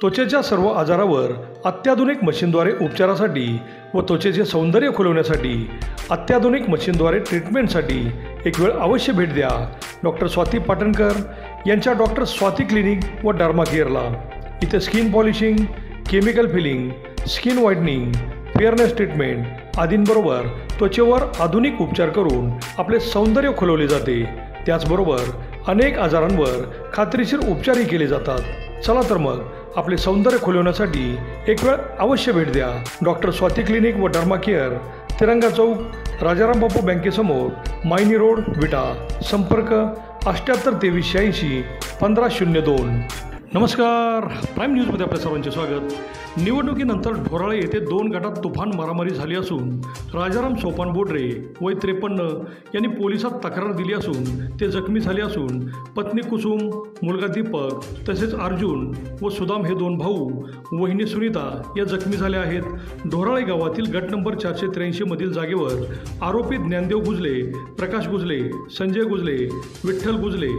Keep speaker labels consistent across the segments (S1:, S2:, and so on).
S1: त्वचेच्या सर्व आजारावर अत्याधुनिक मशीनद्वारे उपचारासाठी व त्वचेचे सौंदर्य खुलवण्यासाठी अत्याधुनिक मशीनद्वारे ट्रीटमेंटसाठी एक वेळ अवश्य भेट द्या डॉक्टर स्वाती पाटणकर यांच्या डॉक्टर स्वाती क्लिनिक व डर्मा केअरला। इथे skin polishing, chemical peeling, skin whitening, fairness treatment आदींबरोबर त्वचेवर आधुनिक उपचार करून आपले सौंदर्य खुलवले जाते। त्याचबरोबर अनेक आजारांवर खात्रीशीर उपचारही केले जातात। चला तर मग आपले सौंदर्य खुलवण्यासाठी एक वेळ अवश्य भेट द्या डॉक्टर स्वाती क्लिनिक व डर्मा केअर, तिरंगा चौक, राजाराम बापू बँकेसमोर, मायनी रोड, विटा। संपर्क 78 23 86 1502। नमस्कार, प्राईम न्यूजमध्ये आपल्या सर्वांचे स्वागत। निवडणुकीनंतर ढोराळे येथे 2 गटात तुफान मारामारी झाली असून राजाराम सोपान बोडरे वय 53 यांनी पोलिसात तक्रार दिली असून ते जखमी झाले असून पत्नी कुसुम, मुलगा दीपक तसेच अर्जुन व सुदाम हे 2 भाऊ, वहिनी सुनीता या जखमी झाल्या आहेत। ढोराळे गावातील गट नंबर 483 मधील जागेवर आरोपी ज्ञानदेव गुजले, प्रकाश गुजले, संजय गुजले, विठ्ठल गुजले,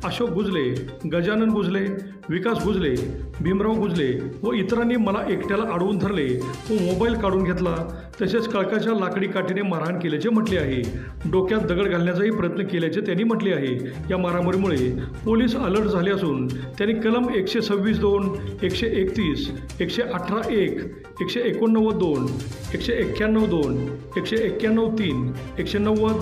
S1: अशोक गुजले, गजानन गुजले, विकास गुजले, भीमराव गुजले व इतरांनी मला एकट्याला अडवून धरले व मोबाईल काढून घेतला, तसेच कळकाच्या लाकडी काठीने मारहाण केल्याचे म्हटले आहे। डोक्यात दगड घालण्याचाही प्रयत्न केल्याचे त्यांनी म्हटले आहे। या मारामारीमुळे पोलीस अलर्ट झाले असून त्यांनी कलम 126(2), 131, 118(1), 189(2), 191(2), 191(3), 190,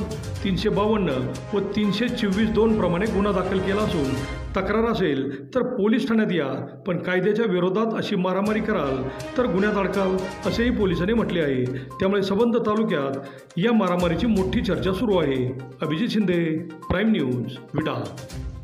S1: 352 व 324(2) प्रमाणे गुन्हा दाखल केला असून तक्रार असेल तर पोलीस ठाण्यात या, पण कायद्याच्या विरोधात अशी मारामारी कराल तर गुन्ह्यात अडकाल असेही पोलिसांनी म्हटले आहे। त्यामुळे सबंध तालुक्यात या मारामारीची मोठी चर्चा सुरू आहे। अभिजित शिंदे, प्राईम न्यूज, विटा।